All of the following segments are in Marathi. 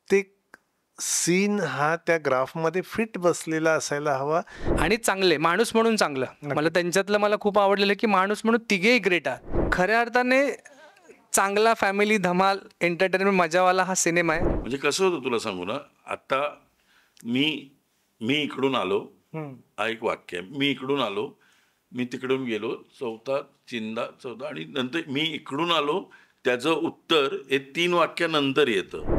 प्रत्येक सीन हा त्या ग्राफमध्ये फिट बसलेला असायला हवा. आणि चांगले माणूस म्हणून चांगलं मला त्यांच्यातलं मला खूप आवडलेलं की माणूस म्हणून तिघेही ग्रेट आहे. खऱ्या अर्थाने चांगला फॅमिली धमाल एंटरटेनमेंट मजावाला हा सिनेमा आहे. म्हणजे कसं होतं तुला सांगू ना, आता मी इकडून आलो, हा एक वाक्य आहे. मी इकडून आलो, मी तिकडून गेलो, चौथा चिंदा चौथा, आणि नंतर मी इकडून आलो त्याचं उत्तर हे 3 वाक्यानंतर येतं.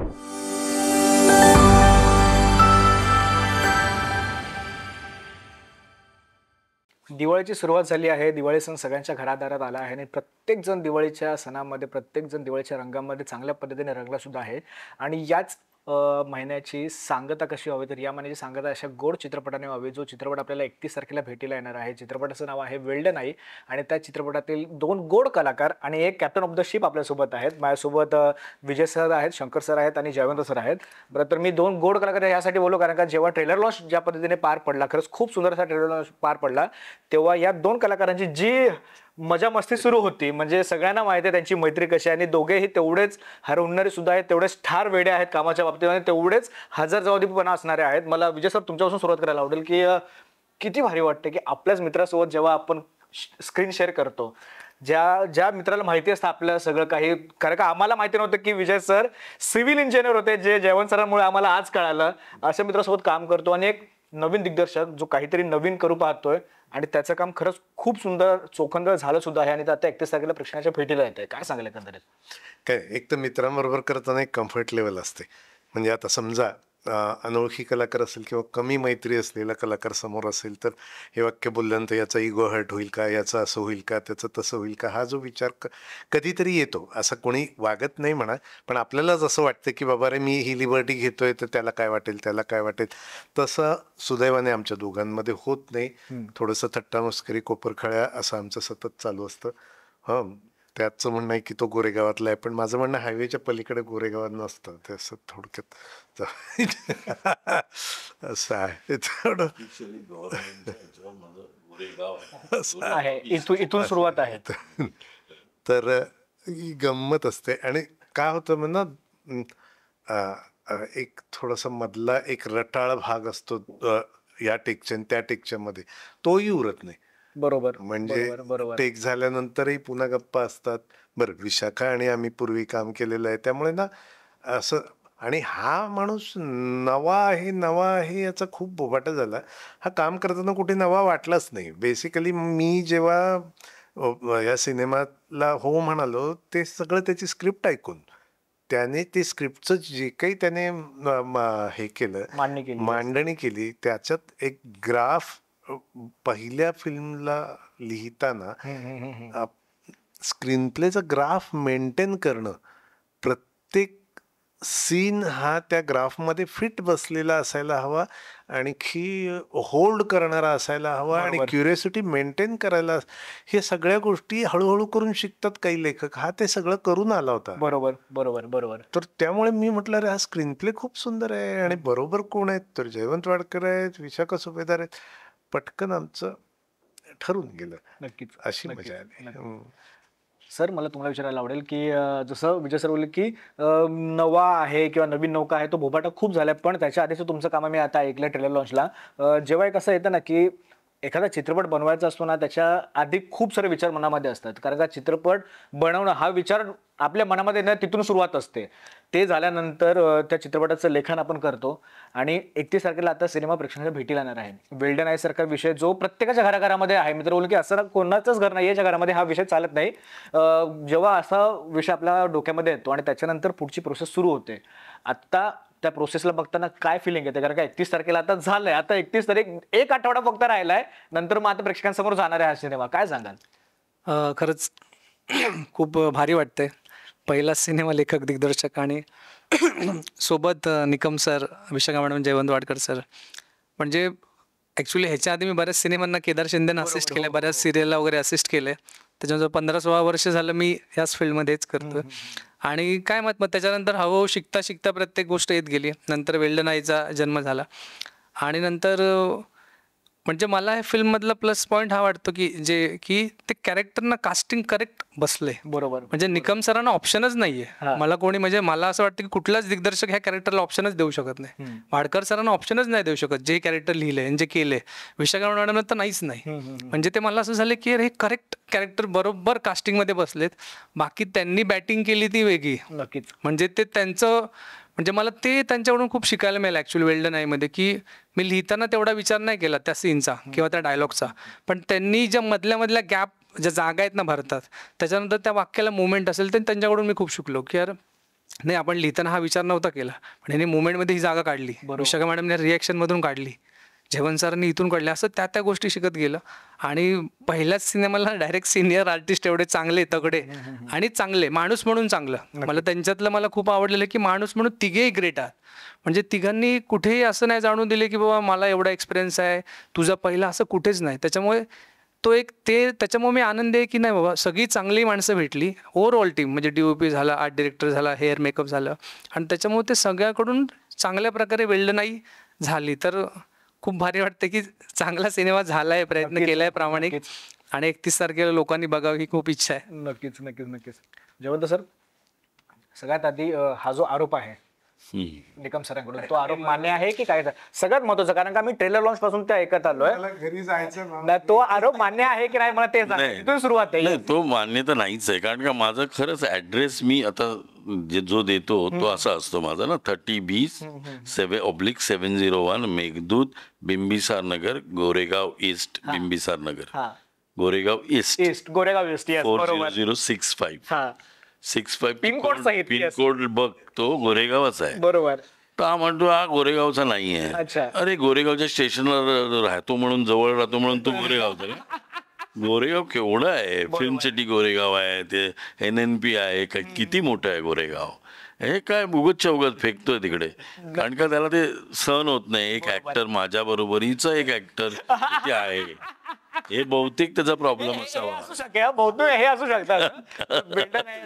दिवाळीची सुरुवात झाली आहे. दिवाळी सण सगळ्यांच्या घरादारात आला आहे आणि प्रत्येकजण दिवाळीच्या सणामध्ये, प्रत्येकजण दिवाळीच्या रंगामध्ये चांगल्या पद्धतीने रंगला सुद्धा आहे. आणि याच महिन्याची सांगता कशी व्हावी, तर या महिन्याची सांगता अशा गोड चित्रपटाने व्हावी, जो चित्रपट आपल्याला 31 तारखेला भेटीला येणार आहे. चित्रपटाचं नाव आहे वेल्डन आई आणि त्या चित्रपटातील 2 गोड कलाकार आणि एक कॅप्टन ऑफ द शिप आपल्यासोबत आहेत. माझ्यासोबत विजय सर आहेत, शंकर सर आहेत आणि जयवंत सर आहेत. बरं, तर मी 2 गोड कलाकार यासाठी बोललो कारण का जेव्हा ट्रेलर लॉन्च ज्या पद्धतीने पार पडला, खरंच खूप सुंदर असा ट्रेलर लॉन्च पार पडला, तेव्हा या 2 कलाकारांची जी मजा मस्ती सुरू होती, म्हणजे सगळ्यांना माहिती आहे त्यांची मैत्री कशी आहे आणि दोघेही तेवढेच हरवणारे सुद्धा आहेत, तेवढेच ठार वेडे आहेत कामाच्या बाबतीत आणि तेवढेच हजर जबाबदारीपणा असणारे आहेत. मला विजय सर तुमच्यापासून सुरुवात करायला आवडेल की किती भारी वाटते की आपल्याच मित्रासोबत जेव्हा आपण स्क्रीन शेअर करतो, ज्या मित्राला माहिती असतं आपलं सगळं काही, कारण का आम्हाला माहिती नव्हतं की विजय सर सिव्हिल इंजिनियर होते, जे जयवंत सरांमुळे आम्हाला आज कळालं. अशा मित्रासोबत काम करतो आणि एक नवीन दिग्दर्शक जो काहीतरी नवीन करू पाहतोय आणि त्याचं काम खरंच खूप सुंदर चोखंदळ झालं सुद्धा आहे आणि आता 31 तारखेला प्रेक्षकांच्या भेटीला येत आहे. काय सांगाल एकंदरीत? काय, एक तर मित्रांबरोबर करताना एक कम्फर्ट लेवल असते. म्हणजे आता समजा अनोळखी कलाकार असेल किंवा कमी मैत्री असलेला कलाकार समोर असेल तर हे वाक्य बोलल्यानंतर याचा इगो हर्ट होईल का, याचं असं होईल का, त्याचं तसं होईल का, हा जो विचार कधीतरी येतो. असं कोणी वागत नाही म्हणा, पण आपल्यालाच असं वाटतं की बाबा रे, मी ही लिबर्टी घेतोय तर त्याला काय वाटेल, त्याला काय वाटेल. तसं सुदैवाने आमच्या दोघांमध्ये होत नाही. थोडंसं थट्टा मस्करी कोपरखळ्या असं आमचं सतत चालू असतं. हं, त्याचं म्हणणं आहे की तो गोरेगावातला आहे, पण माझं म्हणणं हायवेच्या पलीकडे गोरेगावात नसतं, ते असं थोडक्यात असं आहे थोडं. इथून सुरुवात आहे. तर ही गंमत असते. आणि काय होतं म्हणा, एक थोडासा मधला एक रटाळ भाग असतो या टेकच्या आणि त्या टेकच्या मध्ये, तोही उरत नाही. बरोबर. म्हणजे टेक झाल्यानंतरही पुन्हा गप्पा असतात. बरं, विशाखा आणि आम्ही पूर्वी काम केलेलं आहे त्यामुळे ना असं. आणि हा माणूस नवा आहे याचा खूप बोबाटा झाला. हा काम करताना कुठे नवा वाटलाच नाही. बेसिकली मी जेव्हा या सिनेमाला हो म्हणालो ते सगळं त्याची स्क्रिप्ट ऐकून, त्याने ते स्क्रिप्टचं जे काही त्याने हे केलं, मांडणी केली, त्याच्यात एक ग्राफ पहिल्या फिल्मला लिहिताना स्क्रीन प्लेचा ग्राफ मेंटेन करणं, प्रत्येक सीन हा त्या ग्राफमध्ये फिट बसलेला असायला हवा, आणखी होल्ड करणारा असायला हवा आणि क्युरिओसिटी मेंटेन करायला. हे सगळ्या गोष्टी हळूहळू करून शिकतात काही लेखक. हा ते सगळं करून आला होता. बरोबर. तर त्यामुळे मी म्हटलं अरे, हा स्क्रीन प्ले खूप सुंदर आहे. आणि बरोबर कोण आहेत तर जयवंत वाडकर आहेत, विशाखा सुभेदार आहेत. पटकन आमचं ठरून गेलं. नक्कीच, अशी मजा आली. सर, मला तुम्हाला विचारायला आवडेल की जसं विजय सर बोलले की नवा आहे किंवा नवीन नौका आहे, तो भोबाटा खूप झालाय, पण त्याच्या आधीचं तुमचं काम मी आता ऐकलं ट्रेलर लॉन्चला. जेव्हा एक असं येतं ना की एखादा चित्रपट बनवायचा असतो ना, त्याच्या आधी खूप सारे विचार मनामध्ये असतात, कारण का चित्रपट बनवणं हा विचार आपल्या मनामध्ये ना तिथून सुरुवात असते. ते झाल्यानंतर त्या चित्रपटाचं लेखन आपण करतो आणि 31 तारखेला आता सिनेमा प्रेक्षकांच्या भेटीला येणार आहे. वेल्डन आई सारखा विषय जो प्रत्येकाच्या घराघरामध्ये आहे. मित्र बोलू की असं कोणाचंच घर नाही ज्या घरामध्ये हा विषय चालत नाही. जेव्हा असा विषय आपल्या डोक्यामध्ये येतो आणि त्याच्यानंतर पुढची प्रोसेस सुरू होते, आता त्या प्रोसेसला बघताना काय फिलिंग येते? कारण का 31 तारखेला आता झालंय, आता 31 तारीख, एक आठवडा फक्त राहिलाय, नंतर मग आता प्रेक्षकांसमोर जाणार आहे हा सिनेमा. काय सांगाल? खरंच खूप भारी वाटतंय. पहिला सिनेमा लेखक दिग्दर्शक आणि सोबत Nikam sir, Vishakha madam, Jaywant Wadkar sir. म्हणजे ॲक्च्युली ह्याच्या आधी मी बऱ्याच सिनेमांना केदार शिंदेनं असिस्ट केलं, बऱ्याच सिरियलला वगैरे असिस्ट केले. त्याच्यानंतर 15-16 वर्ष झालं मी याच फील्डमध्येच करतो. आणि काय मग त्याच्यानंतर हळूहळू शिकता शिकता प्रत्येक गोष्ट येत गेली. नंतर वेल्डन आईचा जन्म झाला आणि नंतर म्हणजे मला या फिल्ममधला प्लस पॉईंट हा वाटतो की की ते कॅरेक्टरना कास्टिंग करेक्ट बसले. बरोबर. म्हणजे निकम सरांना ऑप्शनच नाहीये. मला कोणी म्हणजे मला असं वाटतं की कुठलाच दिग्दर्शक ह्या कॅरेक्टरला ऑप्शनच देऊ शकत नाही. वाडकर सरांना ऑप्शनच नाही देऊ शकत. जे कॅरेक्टर लिहिले जे केले विशाखा मॅडम तर नाहीच नाही. म्हणजे ते मला असं झालं की हे करेक्ट कॅरेक्टर बरोबर कास्टिंगमध्ये बसलेत. बाकी त्यांनी बॅटिंग केली ती वेगळी. नक्कीच. म्हणजे ते त्यांचं म्हणजे मला ते त्यांच्याकडून खूप शिकायला मिळालं ॲक्च्युली वेल्डन आयमध्ये, की मी लिहिताना तेवढा विचार नाही केला त्या सीनचा किंवा त्या डायलॉगचा, पण त्यांनी ज्या मधल्या गॅप ज्या जागा आहेत ना भरतात, त्याच्यानंतर त्या वाक्याला मुवमेंट असेल तर त्यांच्याकडून मी खूप शिकलो की यार नाही आपण लिहिताना हा विचार नव्हता केला, पण ह्याने मुवमेंटमध्ये ही जागा काढली, विशाखा मॅडमने रिॲक्शनमधून काढली, जेवण सरांनी इथून काढले, असं त्या गोष्टी शिकत गेलं. आणि पहिल्याच सिनेमाला डायरेक्ट सिनियर आर्टिस्ट एवढे चांगले तगडे आणि चांगले माणूस म्हणून चांगलं. मला त्यांच्यातलं मला खूप आवडलेलं की माणूस म्हणून तिघेही ग्रेट आहात. म्हणजे तिघांनी कुठेही असं नाही जाणून दिले की बाबा मला एवढा एक्सपिरियन्स आहे तुझा पहिला, असं कुठेच नाही. त्याच्यामुळे तो एक त्याच्यामुळे मी आनंदी आहे की नाही बाबा सगळी चांगली माणसं भेटली. ओव्हरऑल टीम म्हणजे DOP झाला, आर्ट डिरेक्टर झाला, हेअर मेकअप झालं, आणि त्याच्यामुळे ते सगळ्याकडून चांगल्या प्रकारे वेल्डनाई झाली. तर खूप भारी वाटतं की चांगला सिनेमा झालाय, प्रयत्न केलाय प्रामाणिक, आणि 31 तारखेला लोकांनी बघावं ही खूप इच्छा आहे. नक्कीच नक्कीच नक्कीच. जयवंत सर, सगळ्यात आधी हा जो आरोप आहे निकम सरांकडून, तो आरोप मान्य आहे की काय? सगळ्यात महत्वाचं, कारण का मी ट्रेलर लॉन्च पासून ते ऐकत आलोय, घरी जायचं नाही, तो आरोप मान्य आहे की नाही मला ते सांग. सुरुवात आहे. नाही, तो मान्य तर नाहीच आहे, कारण का माझं खरंच ऍड्रेस मी आता जो देतो तो असा असतो माझा ना, 30B/7/701 Meghdoot, Bimbisar Nagar, Goregaon east, Bimbisar Nagar, Goregaon east, Goregaon east, 40065 pin code सहित, पिनकोड बघ, तो गोरेगावच आहे. बरोबर. तर हा म्हणतो हा गोरेगावचा नाही आहे. अरे गोरेगावच्या स्टेशनला राहतो म्हणून, जवळ राहतो म्हणून तो गोरेगावचा का? गोरेगाव केवढं आहे, फिल्म सिटी गोरेगाव आहे, ते NNP आहे, काय किती मोठं आहे गोरेगाव. हे काय उगत चौगत फेकतोय तिकडे, कारण का त्याला ते सहन होत नाही. एक ऍक्टर माझ्या बरोबरीचा एक ऍक्टर इथे आहे, हे बहुतेक त्याचा प्रॉब्लेम असावा. बहुतेक हे असू शकतात.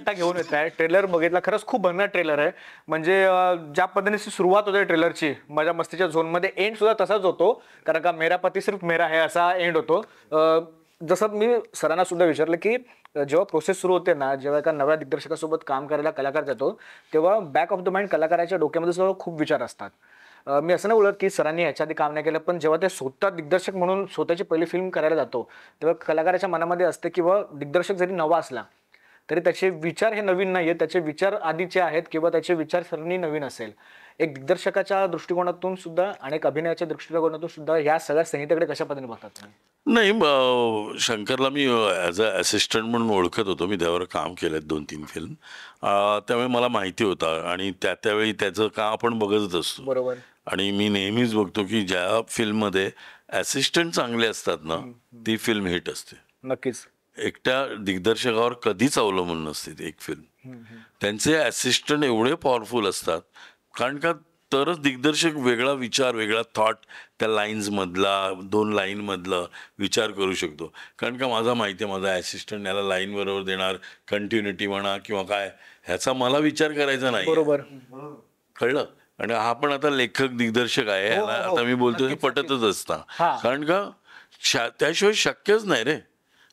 घेऊन येत आहे. ट्रेलर बघितला, खरंच खूप भन्नाट ट्रेलर आहे. म्हणजे ज्या पद्धतीने सुरुवात होते ट्रेलरची, माझ्या मस्तीच्या झोनमध्ये एंड सुद्धा तसाच होतो, कारण का मेरा पती सिर्फ मेरा है असा एंड होतो. जसं मी सरांना सुद्धा विचारलं की जेव्हा प्रोसेस सुरू होते ना, जेव्हा एका नव्या दिग्दर्शकासोबत काम करायला कलाकार जातो, तेव्हा बॅक ऑफ द माइंड कलाकाराच्या डोक्यामध्ये सुद्धा खूप विचार असतात. मी असं नाही बोलत की सरांनी याच्या आधी काम नाही केलं, पण जेव्हा ते स्वतः दिग्दर्शक म्हणून स्वतःची पहिली फिल्म करायला जातो, तेव्हा कलाकाराच्या मनामध्ये असते किंवा दिग्दर्शक जरी नवा असला तरी त्याचे विचार हे नवीन नाही आहेत, त्याचे विचार आधीचे आहेत किंवा त्याचे विचारसरणी नवीन असेल. एक दिग्दर्शकाच्या दृष्टिकोनातून सुद्धा आणि एक अभिनयाच्या दृष्टिकोनातून सुद्धा ह्या सगळ्या संहितेकडे कशा पद्धतीने बघतात तुम्ही? नाही, शंकरला मी ॲज अ असिस्टंट म्हणून ओळखत होतो, मी त्यावर काम केलं 2-3 फिल्म, त्यामुळे मला माहिती होतं, आणि त्यावेळी त्याचं काम आपण बघतच असतो. बरोबर. आणि मी नेहमीच बघतो की ज्या फिल्ममध्ये असिस्टंट चांगले असतात ना, ती फिल्म हिट असते. नक्कीच. एकट्या दिग्दर्शकावर कधीच अवलंबून नसते ती एक फिल्म. त्यांचे असिस्टंट एवढे पॉवरफुल असतात, कारण का तरच दिग्दर्शक वेगळा विचार, वेगळा थॉट त्या लाईन्समधला, 2 लाईनमधलं विचार करू शकतो. कारण का माझा माहिती आहे, माझा असिस्टंट याला लाईन बरोबर देणार, कंटिन्युटी म्हणा किंवा काय, ह्याचा मला विचार करायचा नाही. बरोबर. कळलं? आणि हा पण आता लेखक दिग्दर्शक आहे, ह्याला आता मी बोलतो हे पटतच असतं, कारण का त्याशिवाय शक्यच नाही रे.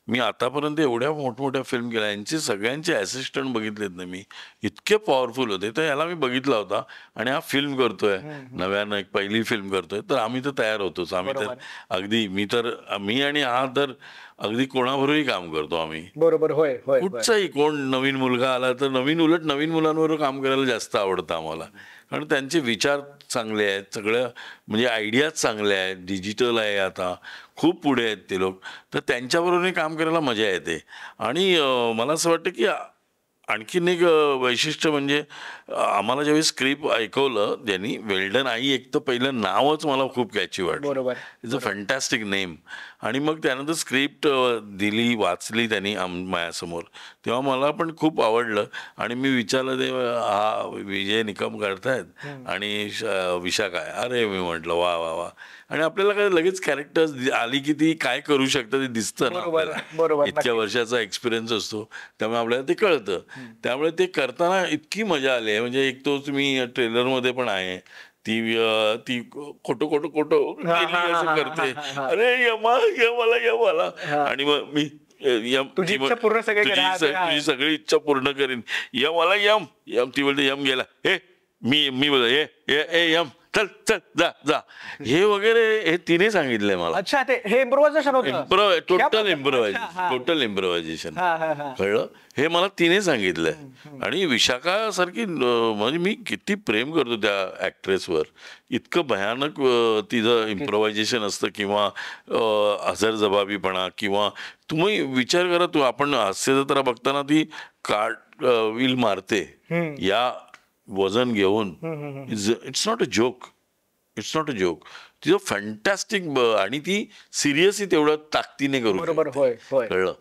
मी आतापर्यंत एवढ्या मोठमोठ्या फिल्म केल्या, यांचे सगळ्यांचे असिस्टंट बघितलेत ना मी, इतके पॉवरफुल होते. तर याला मी बघितला होता, आणि हा फिल्म करतोय नव्यानं, एक पहिली फिल्म करतोय, तर आम्ही तर तयार होतोच. आम्ही तर अगदी मी आणि हा तर अगदी कोणाबरोबरही काम करतो आम्ही. बरोबर. होय होय. कुठचाही कोण नवीन मुलगा आला तर उलट नवीन मुलांबरोबर काम करायला जास्त आवडतं आम्हाला, कारण त्यांचे विचार चांगले आहेत, सगळं म्हणजे आयडियाज चांगल्या आहेत, डिजिटल आहे, आता खूप पुढे आहेत ते लोक, तर त्यांच्याबरोबरही काम करायला मजा येते. आणि मला असं वाटतं की आणखीन एक वैशिष्ट्य म्हणजे आम्हाला ज्यावेळी स्क्रिप्ट ऐकवलं त्यांनी, वेल्डन आई, एक तर पहिलं नावच मला खूप कॅची वाटलं. बरोबर. It's a fantastic name. आणि मग त्यानंतर स्क्रिप्ट दिली, वाचली त्यांनी माझ्यासमोर, तेव्हा मला पण खूप आवडलं. आणि मी विचारलं ते हा विजय निकम करतायत आणि विशाखा आहे, अरे मी म्हटलं वा वा वा. आणि आपल्याला काय लगेच कॅरेक्टर्स आली की ती काय करू शकतं ते दिसतं ना आपल्याला, इतक्या वर्षाचा एक्सपिरियन्स असतो, त्यामुळे आपल्याला ते कळतं. त्यामुळे ते करताना इतकी मजा आली आहे. म्हणजे एक तो तुम्ही ट्रेलरमध्ये पण आहे, ती खोटं खोटं खोटं असं करते, अरे यमाला आणि मग मी तुझी इच्छा पूर्ण सगळे करा. तुझी सगळी इच्छा पूर्ण करीन, यम यम ती बोलते यम गेला, हे मी बोल यम चल चल जा जा, हे वगैरे हे तिने सांगितलंय मला. अच्छा, ते हे इम्प्रोव्हायझेशन होतं. टोटल इम्प्रोव्हायझेशन कळलं, हे मला तिने सांगितलंय. आणि विशाखा सारखी म्हणजे मी किती प्रेम करतो त्या ऍक्ट्रेसवर, इतकं भयानक तिचं इम्प्रोव्हायझेशन असतं, किंवा हजरजबाबीपणा, किंवा तुम्ही विचार करा, आपण हास्य जत्रा बघताना ती कार्ट व्हील मारते या वजन घेऊन, इट्स नॉट अ जोक. तिचं फॅन्टॅस्टिक, आणि ती सिरियसली तेवढं ताकदीने करू बरोबर. शकते. होय होय. कळलं,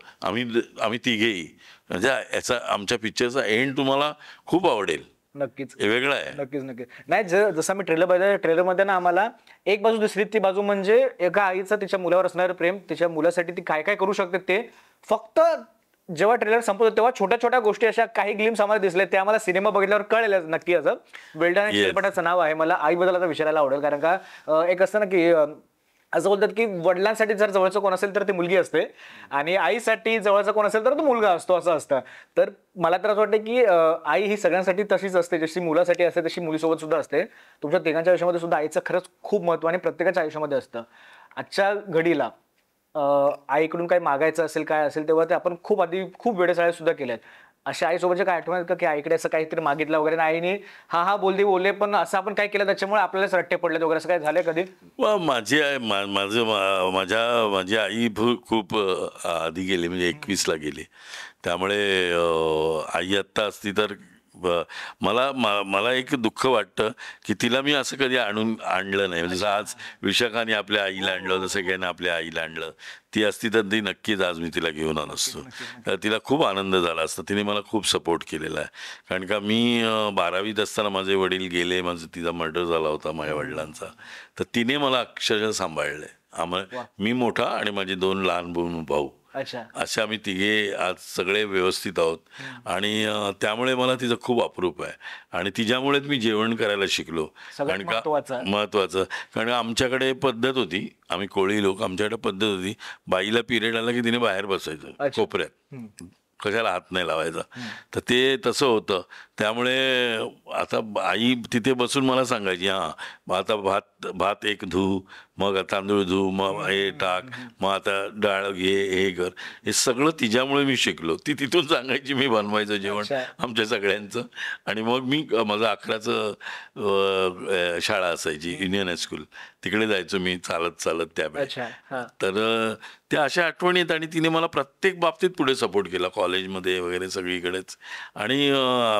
आम्ही तिघेही, म्हणजे याचा आमच्या पिक्चरचा एंड तुम्हाला खूप आवडेल. नक्कीच हे वेगळं आहे. नक्कीच. नाही, जसं मी ट्रेलरमध्ये ना, आम्हाला एक बाजू दिसली, ती बाजू म्हणजे एका आईचं तिच्या मुलावर असणारं प्रेम, तिच्या मुलासाठी ती काय काय करू शकते ते. फक्त जेव्हा ट्रेलर संपत तेव्हा छोट्या छोट्या गोष्टी अशा काही ग्लिम्स आम्हाला दिसल्या, ते आम्हाला सिनेमा बघितल्यावर कळेल नक्की. असं वेल्डन आणि चित्रपटाचं नाव आहे. मला आईबद्दल आता विचारायला आवडेल, कारण का एक असतं ना की असं बोलतात की वडिलांसाठी जर जवळचं कोण असेल तर ती मुलगी असते, आणि आईसाठी जवळचा कोण असेल तर तो मुलगा असतो, असं असतं. तर मला तर असं वाटतं की आई ही सगळ्यांसाठी तशीच असते, जशी मुलासाठी असते तशी मुलीसोबत सुद्धा असते. तुमच्या तिघांच्या आयुष्यामध्ये सुद्धा आईचं खरंच खूप महत्व आणि प्रत्येकाच्या आयुष्यामध्ये असतं. आजच्या घडीला आईकडून काही मागायचं असेल, काय असेल, तेव्हा ते आपण खूप वेळेसाळ्या सुद्धा केल्यात. अशा आईसोबतच्या काय आठवण का की आईकडे असं काहीतरी मागितलं वगैरे, आईने हा बोलले, पण असं आपण काय केलं त्याच्यामुळे आपल्यालाच रट्टे पडले वगैरे, असं काय झालंय कधी? माझी आई खूप आधी गेली, म्हणजे 21ला गेली. त्यामुळे आई आत्ता असती तर मला एक दुःख वाटतं की तिला मी असं कधी आणलं नाही. म्हणजे आज विशाखाने आपल्या आईला आणलं, जसं काही आपल्या आईला आणलं, ती असती तर ती नक्कीच आज मी तिला घेऊन आलो असतो. तिला खूप आनंद झाला असता. तिने मला खूप सपोर्ट केलेला आहे, कारण का मी 12वीत असताना माझे वडील गेले, तिचा मर्डर झाला होता माझ्या वडिलांचा, तर तिने मला अक्षरशः सांभाळलंय. मी मोठा आणि माझे 2 लहान भाऊ, असे आम्ही तिघे आज सगळे व्यवस्थित आहोत. आणि त्यामुळे मला तिचं खूप अप्रूप आहे, आणि तिच्यामुळेच मी जेवण करायला शिकलो. कारण का महत्वाचं, कारण आमच्याकडे पद्धत होती, आम्ही कोळी लोक, आमच्याकडे पद्धत होती, बाईला पिरियड आला की तिने बाहेर बसायचं कोपऱ्यात, कशाला हात नाही लावायचा. तर ते तसं होतं. त्यामुळे आता आई तिथे बसून मला सांगायची, मग आता भात एक धू, मग तांदूळ धू, मग हे टाक, मग आता डाळ घे, हे कर. हे सगळं तिच्यामुळे मी शिकलो. ती तिथून सांगायची, मी बनवायचं जेवण आमच्या सगळ्यांचं. आणि मग मी माझं 11चं शाळा असायची, युनियन हायस्कूल, तिकडे जायचो मी चालत त्यावेळेस. तर त्या अशा आठवणी आहेत. आणि तिने मला प्रत्येक बाबतीत पुढे सपोर्ट केला, कॉलेजमध्ये वगैरे सगळीकडेच. आणि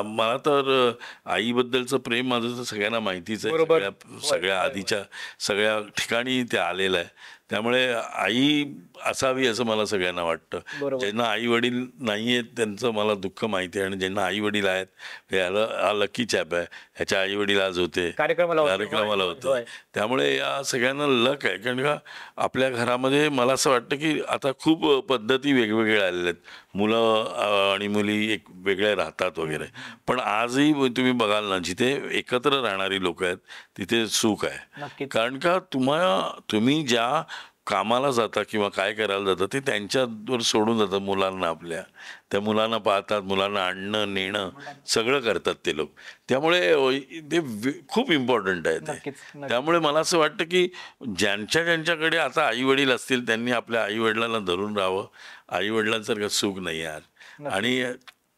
मला तर आईबद्दलचं प्रेम माझं तर सगळ्यांना माहितीच आहे, सगळ्या आधीच्या सगळ्या ठिकाणी ते आलेलं आहे. त्यामुळे आई असावी असं मला सगळ्यांना वाटतं. ज्यांना आई वडील नाही आहेत त्यांचं मला दुःख माहिती आहे, आणि ज्यांना आई वडील आहेत, हा लकी चॅप आहे, ह्याच्या आई वडील आज होते, कार्यक्रमाला होते. त्यामुळे या सगळ्यांना लक आहे, कारण का आपल्या घरामध्ये मला असं वाटतं की आता खूप पद्धती वेगवेगळ्या आलेल्या आहेत. मुलं आणि मुली एक वेगळ्या राहतात वगैरे, पण आजही तुम्ही बघाल ना, जिथे एकत्र राहणारी लोक आहेत तिथे सुख आहे. कारण का तुम्ही ज्या कामाला जाता किंवा काय करायला जातं ते त्यांच्यावर सोडून जातात मुलांना, आपल्या त्या मुलांना पाहतात, मुलांना आणणं नेणं सगळं करतात ते लोक. त्यामुळे ते खूप इम्पॉर्टंट आहे ते. त्यामुळे मला असं वाटतं की ज्यांच्याकडे आता आई वडील असतील त्यांनी आपल्या आई वडिलांना धरून राहावं. आई वडिलांसारखं सुख नाही यार. आणि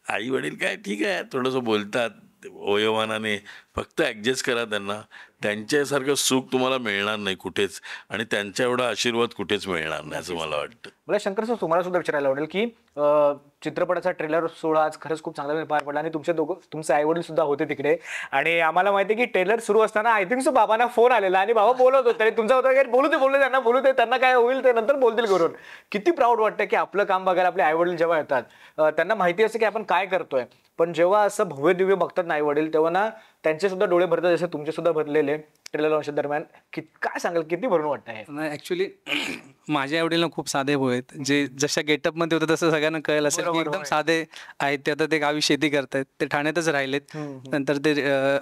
आई वडील काय ठीक आहे, थोडंसं बोलतात वयोमानाने, फक्त ॲडजस्ट करा त्यांना. त्यांच्यासारखं सुख तुम्हाला मिळणार नाही कुठेच, आणि त्यांच्या एवढा आशीर्वाद कुठेच मिळणार नाही असं मला वाटतं. मला शंकर सर तुम्हाला सुद्धा विचारायला आवडेल की चित्रपटाचा ट्रेलर सोहळा आज खरंच खूप चांगला पार पडला, आणि तुमचे आई वडील सुद्धा होते तिकडे. आणि आम्हाला माहिती आहे की ट्रेलर सुरू असताना आय थिंक बाबांना फोन आलेला, आणि बाबा बोलत होते, तुमचा होता बोलू दे त्यांना काय होईल ते नंतर बोलतील करून. किती प्राऊड वाटतं की आपलं काम बघायला आपले आई वडील जेव्हा येतात, त्यांना माहिती असते की आपण काय करतोय, पण जेव्हा असं भव्य दिव्य बघतात ना आई वडील, तेव्हा ना त्यांचे सुद्धा डोळे भरतात, जसे तुमचे सुद्धा भरलेले ट्रेलर लॉन्च दरम्यान. काय सांगाल, किती भरून वाटतं हे? नाही, ॲक्च्युली माझ्या आईवडील खूप साधे भाऊ आहेत, जे जशा गेटअपमध्ये होतं तसं सगळ्यांना कळेल असेल की एकदम साधे आहेत. ते आता ते गावी शेती करतायत, ते ठाण्यातच राहिलेत, नंतर ते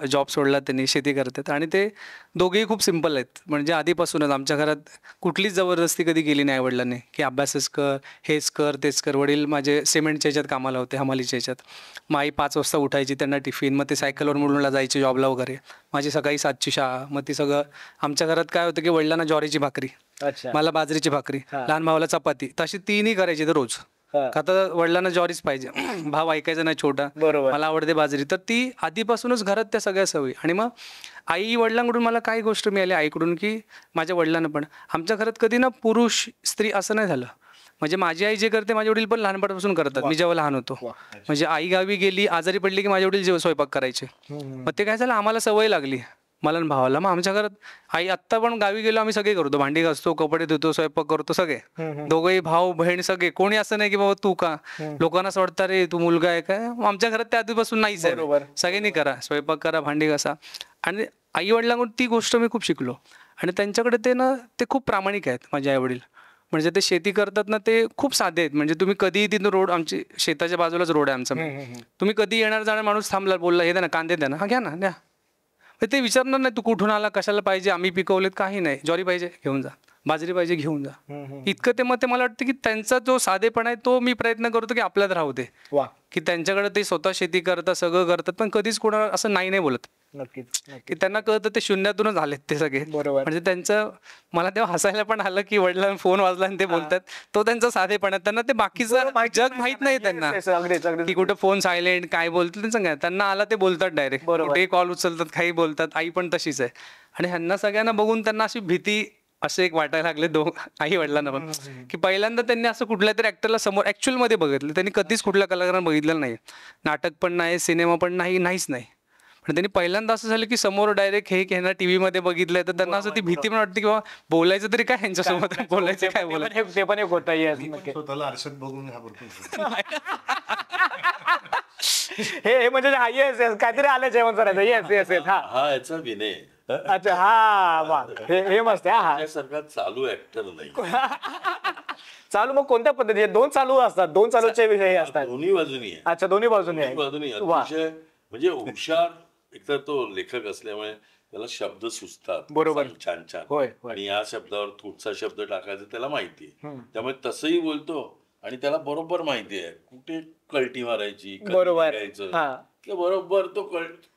जॉब सोडला त्यांनी, शेती करतात. आणि ते दोघेही खूप सिम्पल आहेत. म्हणजे आधीपासूनच आमच्या घरात कुठलीच जबरदस्ती कधी केली नाही आईवडिलांनी की अभ्यासच कर, हेच कर, तेच कर. वडील माझे सिमेंटच्या ह्याच्यात कामाला होते, हमालीच्या ह्याच्यात. मग आई 5 वाजता उठायची, त्यांना टिफिन, मग ते सायकलवर मुलुंडला जायचे जॉबला वगैरे. माझी सकाळी 7ची शाळा. मग ती सगळं आमच्या घरात काय होतं की वडिलांना ज्वारीची भाकरी, अच्छा. मला बाजरीची भाकरी, लहान भावाला चपाती, तशी तीनही करायची तर रोज. का तर वडिलांना ज्वारीच पाहिजे, भाव ऐकायचा नाही छोटा, बरोबर. मला आवडते बाजरी. तर ती आधीपासूनच घरात त्या सगळ्या सवयी. आणि मग आई वडिलांकडून मला काही गोष्ट मिळाली आईकडून की माझ्या वडिलांना पण. आमच्या घरात कधी ना पुरुष स्त्री असं नाही झालं. म्हणजे माझी आई जे करते माझे वडील पण लहानपणापासून करतात. मी जेव्हा लहान होतो, म्हणजे आई गावी गेली, आजारी पडली की माझे वडील जेव्हा स्वयंपाक करायचे. मग ते काय झालं, आम्हाला सवय लागली, मला आणि भावाला. मग आमच्या घरात आई आत्ता पण गावी गेलो आम्ही सगळे करतो, भांडी घासतो, कपडे धुतो, स्वयंपाक करतो, सगळे दोघंही भाऊ बहीण सगळे. कोणी असं नाही की बाबा तू का, लोकांना असं वाटतं रे तू मुलगा आहे काय. आमच्या घरात त्या आधीपासून नाहीच आहे, सगळ्यांनी करा, स्वयंपाक करा, भांडी घासा. आणि आई वडिलांकडून ती गोष्ट मी खूप शिकलो. आणि त्यांच्याकडे ते खूप प्रामाणिक आहेत माझे आई वडील. म्हणजे ते शेती करतात ना, ते खूप साधे आहेत. म्हणजे तुम्ही कधीही तिथं रोड, आमची शेताच्या बाजूलाच रोड आहे आमचा, तुम्ही कधी येणार जाणार माणूस थांबला, बोलला हे द्या ना, कांदे द्या ना, हा घ्या ना, द्या. ते विचारणार नाही तू कुठून आला, कशाला पाहिजे, आम्ही पिकवलेत, काही नाही. ज्वारी पाहिजे घेऊन जा, बाजरी पाहिजे घेऊन जा. इतकं ते. मग ते मला वाटतं की त्यांचा जो साधेपणा आहे तो मी प्रयत्न करतो की आपल्यात राहू दे. की त्यांच्याकडे ते स्वतः शेती करतात, सगळं करतात, पण कधीच कोणाला असं नाही बोलत. नक्कीच. की त्यांना कळतं ते शून्यातूनच आलेत ते सगळे. बरोबर. म्हणजे त्यांचं, मला तेव्हा हसायला पण आलं की वडिलांना फोन वाजला आणि ते बोलतात, तो त्यांचा साधेपणा. त्यांना ते बाकीचं जग माहित नाही त्यांना, की कुठं फोन सायलेंट, काय बोलतात त्यांचं काय. त्यांना आला ते बोलतात डायरेक्ट, कुठेही कॉल उचलतात, काही बोलतात. आई पण तशीच आहे. आणि ह्यांना सगळ्यांना बघून त्यांना अशी भीती असे एक वाटायला लागले आई वडिलांना पण, की पहिल्यांदा त्यांनी असं कुठल्या तरी ऍक्टरला समोर ऍक्च्युअल मध्ये बघितलं. त्यांनी कधीच कुठल्या कलाकारांना बघितलेलं नाही, नाटक पण नाही, सिनेमा पण नाही, नाहीच नाही. पण त्यांनी पहिल्यांदा असं झालं की समोर डायरेक्ट हे ह्यांना टीव्ही मध्ये बघितलंय, तर त्यांना असं ती भीती पण वाटते की बाबा बोलायचं तरी काय ह्यांच्यासोबत, बोलायचं काय, बोलायचं ते पण एक होतं. येस, स्वतःला आरशात बघून घाबरतो. हे म्हणजे येस येस काहीतरी आलं जेवण करायचं. Yes yes yes. हा हा याचा विनय. अच्छा. हा वा, हे मस्त आहे. हा त्यासारखा चालू ऍक्टर नाही. चालू मग कोणत्या पद्धतीने? 2 चालू असतात, 2 चालूचे विषय हे असतात. दोन्ही बाजूनी आहे. अच्छा, दोन्ही बाजूने आहे. बाजूनी वा. अतिशय म्हणजे हुशार. एकतर तो लेखक असल्यामुळे त्याला शब्द सुचतात, बरोबर. छान छान. होय. आणि या शब्दावर कुठचा शब्द टाकायचा त्याला माहिती आहे, त्यामुळे तसंही बोलतो. आणि त्याला बरोबर माहिती आहे कुठे कल्टी मारायची, बरोबर. की बरोबर तो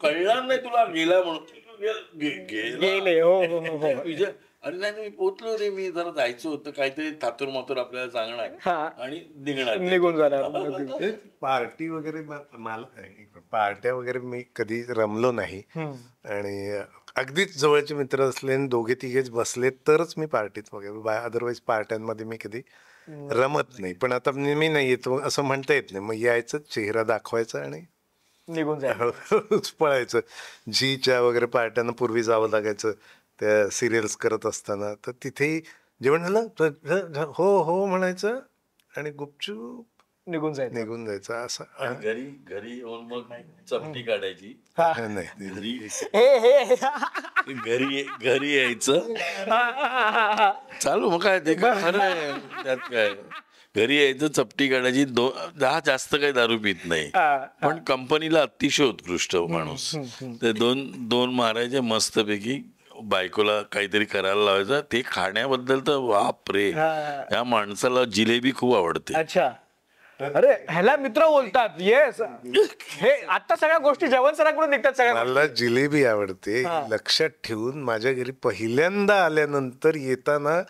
कळणार नाही तुला गेला म्हणून गेले. हो हो हो. विजय. आणि नाही मी पोचलो रे, मी जरा जायचं होतं, काहीतरी थातूर मातूर आपल्याला सांगणार आणि निघून जाणार. पार्टी वगैरे मला पार्ट्या वगैरे मी कधी रमलो नाही. आणि अगदीच जवळचे मित्र असले आणि दोघे तिघेच बसले तरच मी पार्टीत वगैरे, अदरवाईज पार्ट्यांमध्ये मी कधी रमत नाही. पण आता मी नाही येतो असं म्हणता येत नाही. मग यायचं, चेहरा दाखवायचा आणि निघून जायचं, पळायचं. झीच्या वगैरे पार्ट्यांना पूर्वी जावं लागायचं त्या सिरियल्स करत असताना. तर तिथेही जेवण झालं हो हो म्हणायचं आणि गुपचूप निघून जायचं. असं घरी येऊन मग चपटी काढायची. नाही, घरी यायचं चालू. मग काय ते काय खरं आहे त्यात काय. घरी यायचं, चपटी काढायची. 10 जास्त काही दारू पित नाही, पण कंपनीला अतिशय उत्कृष्ट माणूस. ते दोन मारायचे मस्तपैकी. बायकोला काहीतरी करायला लावायचं. ते खाण्याबद्दल तर बापरे, या माणसाला जिलेबी खूप आवडते. अच्छा. अरे ह्याला मित्र बोलतात. येस, हे आता सगळ्या गोष्टी जेवण सराकडून निघतात सगळ्या. मला जिलेबी आवडते. लक्षात ठेवून माझ्या घरी पहिल्यांदा आल्यानंतर येताना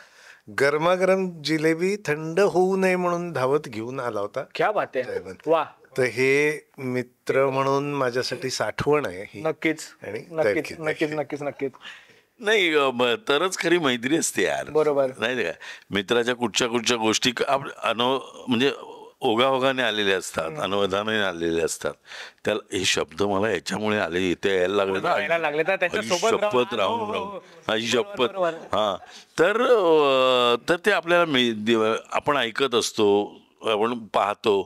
गरमागरम जिलेबी थंड होऊ नये म्हणून धावत घेऊन आला होता. क्या बात आहे. वा. तर हे मित्र म्हणून माझ्यासाठी साठवण आहे ही. नक्कीच. आणि नक्कीच नक्कीच नक्कीच नक्कीच. नाही तरच खरी मैत्री असते यार. बरोबर. नाही का, मित्राच्या कुठच्या गोष्टी म्हणजे ओघाओघाने आलेले असतात, अनवधानाने आलेले असतात. त्याला हे शब्द मला याच्यामुळे आले, इथे यायला लागले ना, शपथ राहून माझी शपथ. हा, तर ते आपल्याला आपण ऐकत असतो, आपण पाहतो.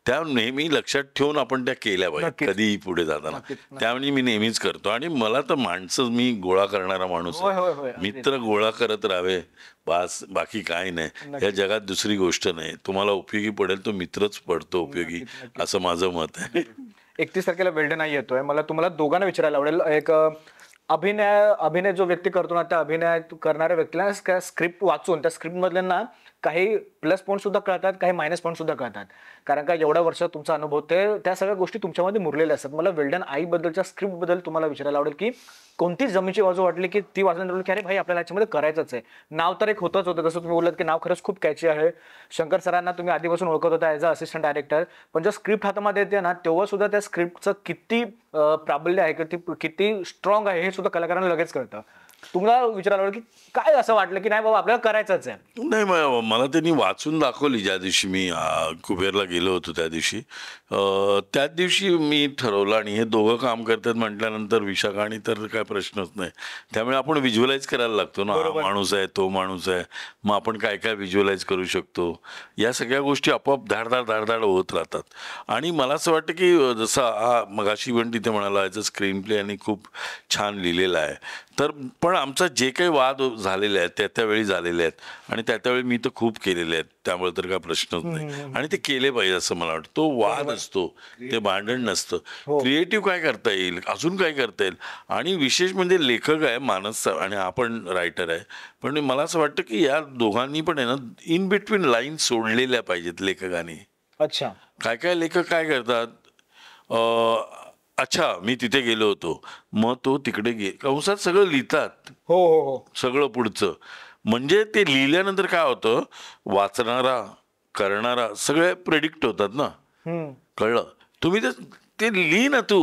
त्या नेहमी लक्षात ठेवून आपण त्या केल्या पाहिजे कधीही पुढे जाताना. त्यामुळे मी नेहमीच करतो. आणि मला तर माणसं, मी गोळा करणारा माणूस होय, होय, आहे. होय. मित्र गोळा करत राहावे बस, बाकी काय नाही. या जगात दुसरी गोष्ट नाही. तुम्हाला उपयोगी पडेल तो मित्रच पडतो उपयोगी, असं माझं मत आहे. 31 तारखेला वेल्डन नाही येतोय. मला तुम्हाला दोघांना विचारायला आवडेल, एक अभिनय जो व्यक्ती करतो ना, त्या अभिनय करणाऱ्या व्यक्तीला स्क्रिप्ट वाचून त्या स्क्रिप्ट मधल्यांना काही प्लस पॉईंट सुद्धा कळतात, काही मायनस पॉईंट सुद्धा कळतात. कारण का एवढ्या वर्ष तुमचा अनुभव, त्या सगळ्या गोष्टी तुमच्यामध्ये मुरलेल्या असतात. मला वेल्डन आईबद्दलच्या स्क्रिप्ट बद्दल तुम्हाला विचारायला आवडेल की कोणती जमीची बाजू वाटली की ती वाचल्यानंतर की अरे भाई आपल्याला याच्यामध्ये करायचंच आहे. नाव तर एक होतच होतं, जसं तुम्ही बोललात की नाव खरंच खूप कॅची आहे. शंकर सरांना तुम्ही आधीपासून ओळखत होता ॲज अ असिस्टंट डायरेक्टर, पण जेव्हा स्क्रिप्ट हातामध्ये येते ना तेव्हा सुद्धा त्या स्क्रिप्टचं किती प्राबल्य आहे, किती स्ट्रॉंग आहे हे सुद्धा कलाकारांना लगेच कळतं. तुम्हाला विचारायला आवडेल की काय असं वाटलं की नाही बाबा आपल्याला करायचंच आहे? नाही, मला त्यांनी वाचून दाखवली ज्या दिवशी मी कुबेरला गेलो होतो त्याच दिवशी मी ठरवलं. आणि हे दोघं काम करतात म्हटल्यानंतर विशाखा आणि तर काय प्रश्नच नाही. त्यामुळे आपण व्हिज्युअलाइज करायला लागतो ना, हा माणूस आहे, तो माणूस आहे, मग आपण काय काय व्हिज्युअलाइज करू शकतो. या सगळ्या गोष्टी आपोआप धाडधाड होत राहतात. आणि मला असं वाटतं की जसं हा मगाशी पण तिथे म्हणाला, याचं स्क्रीन प्ले आणि खूप छान लिहिलेला आहे. तर पण आमचा जे काही वाद झालेले आहेत त्यावेळी झालेले आहेत, आणि त्यावेळी मी तर खूप केलेले आहेत, त्यामुळे तर काय प्रश्नच नाही. आणि ते केले पाहिजे असं मला वाटतं. तो वाद असतो, ते भांडण नसतं. क्रिएटिव्ह काय करता येईल, अजून काय करता येईल. आणि विशेष म्हणजे लेखक आहे मानस आणि आपण रायटर आहे. पण मला असं वाटतं की या दोघांनी पण आहे ना इन बिटवीन लाईन सोडलेल्या पाहिजेत लेखकांनी. अच्छा, काय लेखक काय करतात, अच्छा मी तिथे गेलो होतो, मग तो तिकडे कंसात सगळं लिहितात. हो हो हो, सगळं पुढचं. म्हणजे ते लिहिल्यानंतर काय होतं, वाचणारा करणारा सगळे प्रेडिक्ट होतात ना. कळलं? तुम्ही ते लिही ना तू.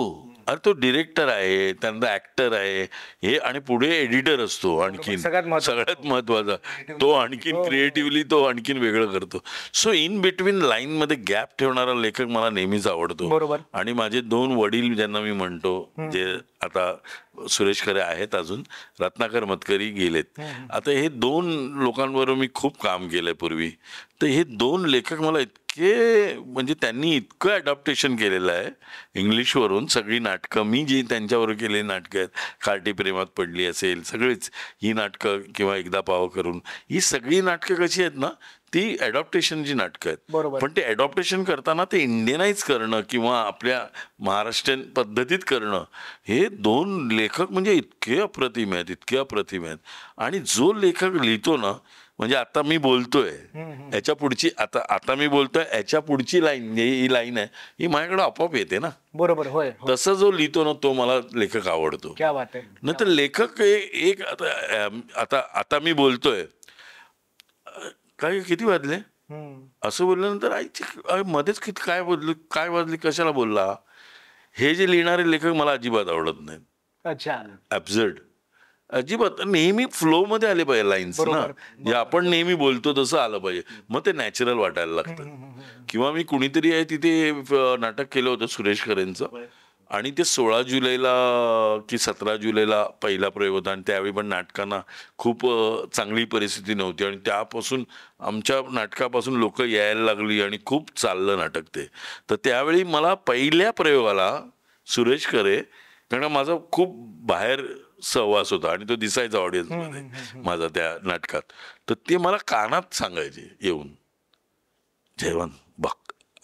अरे तो डिरेक्टर आहे, त्यांचा ऍक्टर आहे हे, आणि पुढे एडिटर असतो आणखीन सगळ्यात महत्वाचा. तो आणखीन क्रिएटिव्हली तो आणखीन वेगळं करतो. सो इन बिटवीन लाईन मध्ये गॅप ठेवणारा लेखक मला नेहमीच आवडतो. बरोबर. आणि माझे 2 वडील ज्यांना मी म्हणतो, जे आता सुरेश खरे आहेत, अजून रत्नाकर मतकरी गेलेत. आता हे 2 लोकांबरोबर मी खूप काम केलंय पूर्वी. तर हे 2 लेखक मला म्हणजे त्यांनी इतकं अडॅप्टेशन केलेलं आहे इंग्लिशवरून. सगळी नाटकं मी जी त्यांच्याबरोबर केलेली नाटकं आहेत, कार्टी प्रेमात पडली असेल, सगळीच ही नाटकं, किंवा एकदा पाव करून, ही सगळी नाटकं कशी आहेत ना, ती अडॉप्टेशनची नाटकं आहेत. पण ते अडॉप्टेशन करताना ते इंडियनाइज करणं किंवा आपल्या महाराष्ट्रीयन पद्धतीत करणं, हे 2 लेखक म्हणजे इतके अप्रतिम आहेत. आणि जो लेखक लिहितो ना, म्हणजे आता मी बोलतोय याच्या पुढची, आता मी बोलतोय याच्या पुढची लाईन, ही लाईन आहे, ही माझ्याकडे आपोआप येते ना. बरोबर, होय. तसं जो लिहितो ना, तो मला लेखक आवडतो. क्या बात आहे. नाही तर लेखक एक आता मी बोलतोय, काय किती वाजले असं बोलल्यानंतर आईची मध्येच किती काय वाजले, कशाला बोलला, हे जे लिहिणारे लेखक मला अजिबात आवडत नाहीत. अच्छा, ॲब्झर्ड, अजिबात. नेहमी फ्लो मध्ये आले पाहिजे लाईन्स ना, जे आपण नेहमी बोलतो तसं आलं पाहिजे, मग ते नॅचरल वाटायला लागतं. किंवा मी कुणीतरी आहे तिथे नाटक केलं होतं सुरेश खरेंचं, आणि ते 16 जुलैला की 17 जुलैला पहिला प्रयोग होता. आणि त्यावेळी पण नाटकांना खूप चांगली परिस्थिती नव्हती, आणि त्यापासून आमच्या नाटकापासून लोक यायला लागली आणि खूप चाललं नाटक ते. तर त्यावेळी मला पहिल्या प्रयोगाला सुरेश खरे, कारण माझा खूप बाहेर सहवास होता आणि तो दिसायचा ऑडियन्समध्ये माझा त्या नाटकात, तर ते मला कानात सांगायचे येऊन, जेवण बघ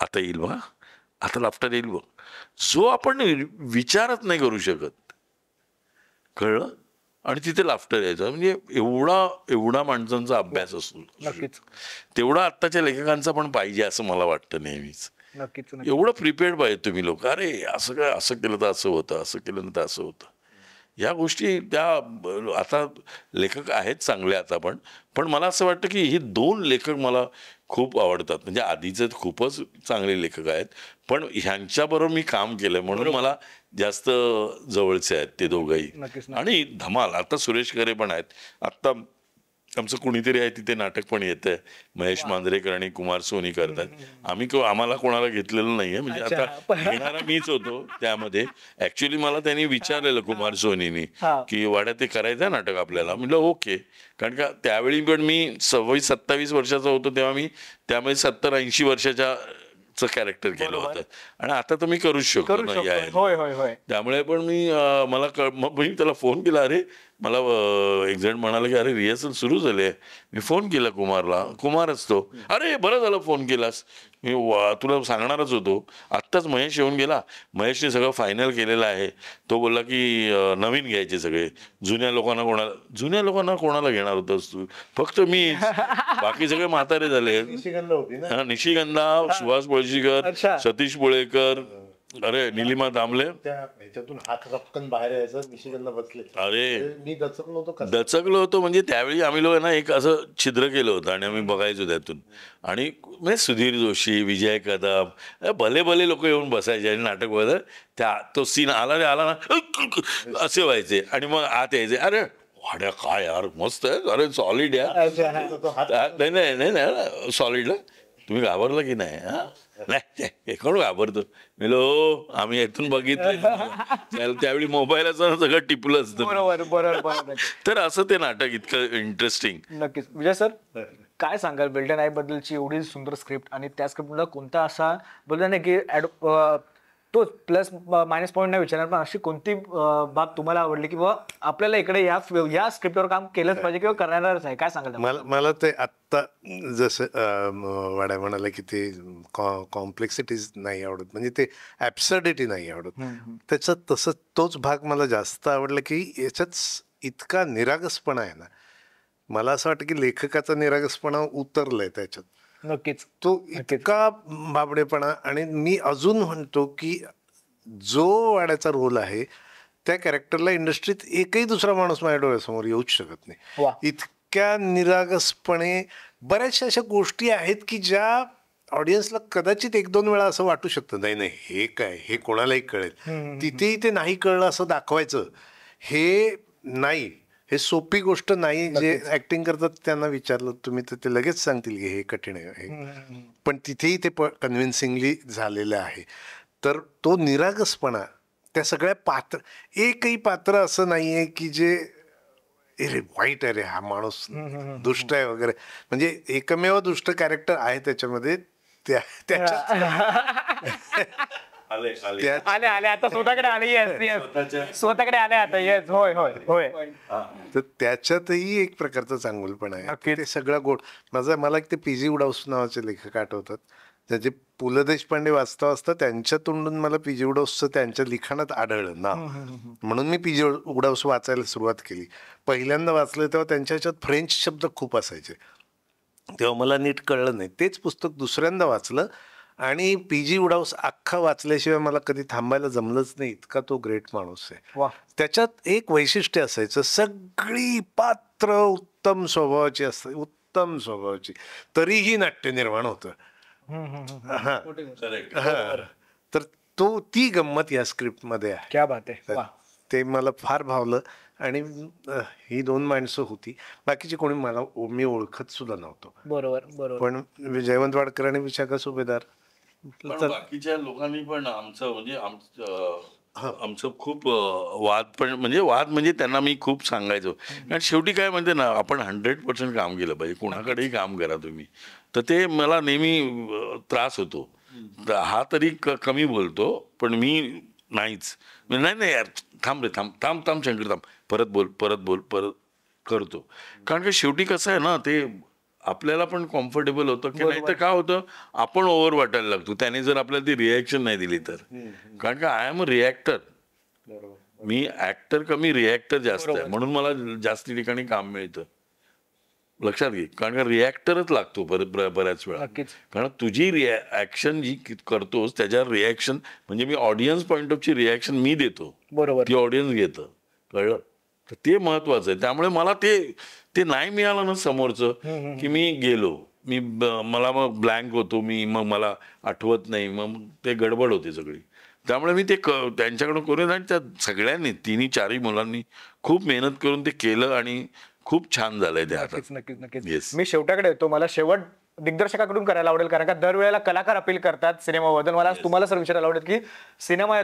आता येईल बघा, आता लाफ्टर येईल बघ, जो आपण विचारच नाही करू शकत. कळलं? आणि तिथे लाफ्टर यायचं. म्हणजे एवढा माणसांचा अभ्यास असतो. नक्कीच. तेवढा आत्ताच्या लेखकांचा पण पाहिजे असं मला वाटतं नेहमीच. नक्कीच. एवढं प्रिपेअर्ड पाहिजे तुम्ही लोक. अरे असं केलं तर असं होतं, असं केलं तर असं होतं. या गोष्टी त्या आता लेखक आहेत चांगले आता पण मला असं वाटतं की ही 2 लेखक मला खूप आवडतात. म्हणजे आधीचे खूपच चांगले लेखक आहेत, पण ह्यांच्याबरोबर मी काम केलंय म्हणून मला जास्त जवळचे आहेत ते दोघंही. आणि धमाल. आता सुरेश खरे पण आहेत. आत्ता आमचं कुणीतरी आहे तिथे नाटक पण येतंय, महेश मांजरेकर आणि कुमार सोनी करतात. आम्हाला कोणाला घेतलेलं नाहीये, म्हणजे आता घेणारा मीच होतो त्यामध्ये. ऍक्च्युली मला त्यांनी विचारलेलं कुमार सोनीनी की वाड्यात ते करायचं नाटक आपल्याला. म्हटलं ओके. कारण का त्यावेळी पण मी 26-27 वर्षाचा होतो तेव्हा मी त्यामध्ये 70-80 वर्षाच्या चं कॅरेक्टर केलं होतं आणि आता तर मी करूच शकतो करू ना शकतो. या होय होय होय. त्यामुळे पण मी मग मी त्याला फोन केला, अरे मला एक जण म्हणाला की अरे रिहर्सल सुरू झाली आहे. मी फोन केला कुमारला, कुमार असतो, अरे बरं झालं फोन केलास, मी तुला सांगणारच होतो. आत्ताच महेश येऊन गेला, महेशने सगळं फायनल केलेलं आहे. तो बोलला की नवीन घ्यायचे सगळे, जुन्या लोकांना कोणाला घेणार होतंस तू, फक्त मी, बाकी सगळे म्हातारे झाले. निशिगंधा, सुहास पळशीकर, अच्छा. सतीश पुळेकर, अरे निलिमा दामले, त्या ह्याच्यातून हात रपकन बाहेर यायचं, निशिगंध बसले. अरे मी दचकलो होतो कसं. दचकलो होतो. म्हणजे त्यावेळी आम्ही लोक ना एक असं छिद्र केलं होतं आणि आम्ही बघायचो त्यातून. आणि म्हणजे सुधीर जोशी, विजय कदम, भले भले लोक येऊन बसायचे आणि नाटक बघत, तो सीन आला ना असे व्हायचे आणि मग आत यायचे, अरे वाड्या काय यार मस्त आहे, अरे सॉलिड यार. नाही नाही नाही नाही सॉलिडला तुम्ही घाबरला की नाही? हा नाही कोण घाबरतो, मेलो आम्ही इथून बघितलं. त्यावेळी मोबाईल असं सगळं टिपलं असतं. बरोबर बरोबर बरोबर. तर असं ते नाटक इतकं इंटरेस्टिंग. नक्कीच. विजय सर, काय सांगाल बेल्टन आई बद्दलची एवढी सुंदर स्क्रिप्ट आणि त्या स्क्रिप्टला कोणता असा बोलला नाही की तो प्लस मायनस पॉईंट नाही विचारणार, पण अशी कोणती बाब तुम्हाला आवडली की बाबा आपल्याला इकडे या स्क्रिप्टवर काम केलंच पाहिजे किंवा करणारच आहे, काय सांगाल? मला ते आत्ता जसं वाड्या म्हणाला की ते कॉम्प्लेक्सिटीज नाही आवडत, म्हणजे ते ॲब्सर्डिटी नाही आवडत. त्याचं तसं तोच भाग मला जास्त आवडला की याच्यात इतका निरागसपणा आहे ना. मला असं वाटतं की लेखकाचा निरागसपणा उतरलाय त्याच्यात. नक्कीच. तो इतका बाबडेपणा. आणि मी अजून म्हणतो की जो वाड्याचा रोल आहे त्या कॅरेक्टरला इंडस्ट्रीत एकही दुसरा माणूस माझ्या डोळ्यासमोर येऊच शकत वा. नाही. इतक्या निरागसपणे बऱ्याचशा अशा गोष्टी आहेत की ज्या ऑडियन्सला कदाचित एक दोन वेळा असं वाटू शकतं, नाही नाही हे काय, हे कोणालाही कळेल. तिथेही ते नाही कळलं असं दाखवायचं हे नाही, हे सोपी गोष्ट नाही. जे ऍक्टिंग करतात त्यांना विचारलं तुम्ही तर ते लगेच सांगतील की हे कठीण आहे. पण तिथेही ते कन्व्हिन्सिंगली झालेलं आहे. तर तो निरागसपणा, त्या सगळ्या पात्र, एकही पात्र असं नाहीये की जे अरे वाईट आहे रे हा माणूस, दुष्ट आहे वगैरे. म्हणजे एकमेव दुष्ट कॅरेक्टर आहे त्याच्यामध्ये. आले आता स्वतःकडे आले. येस स्वतःकडे आले आता. येस होय होय होय. तर त्याच्यातही एक प्रकारचं चांगुलपण आहे. ते सगळं गोड. मला एक ते पी.जी. उडाऊस नावाचे लेखक आठवतात, त्याचे पु ल देशपांडे वाचता त्यांच्या तोंडून मला पी.जी. उडाऊसचं त्यांच्या लिखाणात आढळलं ना, म्हणून मी पी.जी. उडाऊस वाचायला सुरुवात केली. पहिल्यांदा वाचलं तेव्हा त्यांच्या ह्याच्यात फ्रेंच शब्द खूप असायचे, तेव्हा मला नीट कळलं नाही. तेच पुस्तक दुसऱ्यांदा वाचलं आणि पी.जी. उडाऊस अख्खा वाचल्याशिवाय मला कधी थांबायला जमलंच नाही, इतका तो ग्रेट माणूस आहे. त्याच्यात एक वैशिष्ट्य असायचं, सगळी पात्र उत्तम स्वभावाची असतात, उत्तम स्वभावाची, तरीही नाट्य निर्माण होतं. तर ती गंमत या स्क्रिप्ट मध्ये आहे. क्या बात आहे. ते मला फार भावलं. आणि ही दोन माणसं होती, बाकीची कोणी मी ओळखत सुद्धा नव्हतो. बरोबर बरोबर. पण जयवंत वाडकर आणि विशाखा सुभेदार, बाकीच्या लोकांनी पण आमचं खूप वाद म्हणजे त्यांना मी खूप सांगायचो. कारण शेवटी काय म्हणते ना, आपण 100% काम केलं पाहिजे, कोणाकडेही काम करा तुम्ही. तर ते मला नेहमी त्रास होतो. हा तरी कमी बोलतो, पण मी नाहीच. नाही यार थांब रे, थांब शंकर थांब, परत बोल करतो. कारण की शेवटी कसं आहे ना, ते आपल्याला पण कम्फर्टेबल होतं की नाही तर काय होतं, आपण ओव्हर वाटायला लागतो त्याने जर आपल्याला ती रिॲक्शन नाही दिली तर. कारण का I am a reactor. Me actor कमी रिॲक्टर जास्त आहे, म्हणून मला जास्ती ठिकाणी काम मिळतं. लक्षात घे, कारण का रिॲक्टरच लागतो बऱ्याच वेळा. कारण तुझी ऍक्शन जी करतोस त्याच्यावर रिॲक्शन, म्हणजे मी ऑडियन्स पॉईंट ऑफ ची रिॲक्शन मी देतो, बरोबर, ती ऑडियन्स घेतं. कळलं? तर ते महत्वाचं आहे. त्यामुळे मला ते नाही मिळालं ना समोरचं की मी गेलो, मला मग ब्लँक होतो मी, मग मला आठवत नाही, मग ते गडबड होते सगळी. त्यामुळे मी ते त्यांच्याकडून करून, आणि त्या सगळ्यांनी 3-4 मुलांनी खूप मेहनत करून ते केलं आणि खूप छान झालंय ते आता. नक्कीच. मी शेवटाकडे येतो. मला शेवट दिग्दर्शकाकडून करायला आवडेल, कारण का दरवेळेला कलाकार अपील करतात सिनेमाबद्दल. मला तुम्हाला सर विचारायला आवडेल की सिनेमा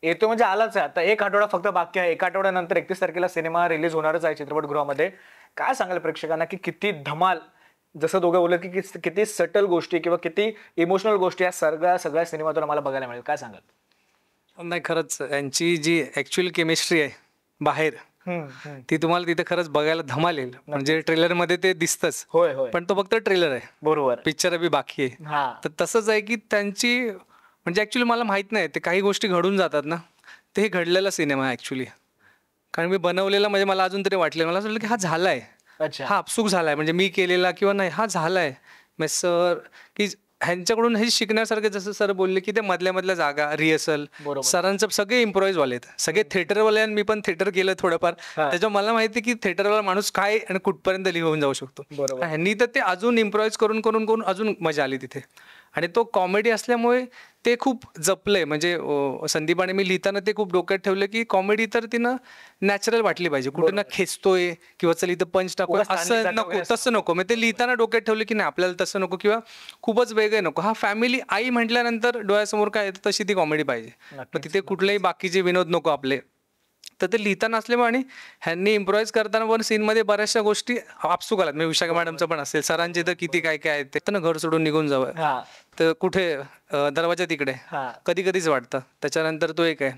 येतो म्हणजे आलाच आहे, आता 1 आठवडा फक्त बाकी आहे. 1 आठवड्यानंतर 31 तारखेला सिनेमा रिलीज होणारच आहे चित्रपटगृहामध्ये. काय सांगाल प्रेक्षकांना की किती धमाल जसं दोघं बोलत की किती सटल गोष्टी किंवा किती इमोशनल गोष्टी या सगळ्या सिनेमातून आम्हाला बघायला मिळेल, काय सांगाल? नाही, खरंच यांची जी ॲक्च्युअल केमिस्ट्री आहे बाहेर, ती तुम्हाला तिथे खरंच बघायला धमाल येईल. म्हणजे ट्रेलरमध्ये ते दिसतंच, होय होय, पण तो फक्त ट्रेलर आहे, बरोबर. पिक्चर अभी बाकी आहे. हा, तर तसंच आहे की त्यांची म्हणजे ॲक्च्युली मला माहीत नाही, ते काही गोष्टी घडून जातात ना, ते हे घडलेला सिनेमा आहे ॲक्च्युली. कारण मी बनवलेला म्हणजे मला अजून तरी वाटलं, मला असं वाटलं की हा झाला आहे, अच्छा, हा अपसूक झाला आहे, म्हणजे मी केलेला किंवा नाही, हा झाला आहे. मग सर की ह्यांच्याकडून हे शिकण्यासारखे, जसं सर बोलले की ते मधल्या जागा रिहर्सल, बरोबर. सरांचं सगळे इम्प्रोवाइज वालेत, सगळे थिएटरवाले, आणि मी पण थिएटर केलं थोडंफार, हा. त्याच्यावर मला माहिती की थिएटरवाला माणूस काय आणि कुठपर्यंत लिहून जाऊ शकतो. बरोबर. ह्यांनी तर ते अजून इम्प्रोवाइज करून करून करून अजून मजा आली तिथे. आणि तो कॉमेडी असल्यामुळे ते खूप जपलंय. म्हणजे संदीपाने मी लिहिताना ते खूप डोक्यात ठेवलं की कॉमेडी तर तिनं नॅचरल वाटली पाहिजे, कुठे ना खेचतोय किंवा चल इथं पंच टाकूय असं नको, तसं नको. मग ते लिहिताना डोक्यात ठेवलं की नाही, आपल्याला तसं नको किंवा खूपच वेगळं नको. हा फॅमिली आई म्हटल्यानंतर डोळ्यासमोर काय येतं तशी ती कॉमेडी पाहिजे. मग तिथे कुठलेही बाकीचे विनोद नको आपले. तर ते लिहिताना असल्यामुळे आणि ह्यांनी इम्प्रोवाइज करताना पण सीनमध्ये बऱ्याचशा गोष्टी आपसूक आल्यात. म्हणजे विशाखा मॅडमचं पण असेल, सरांचे तर किती काय काय आहेत ते. तर ना घर सोडून निघून जावं, हा, तर कुठे दरवाजा तिकडे हा, कधी कधीच वाटतं. त्याच्यानंतर तो एक आहे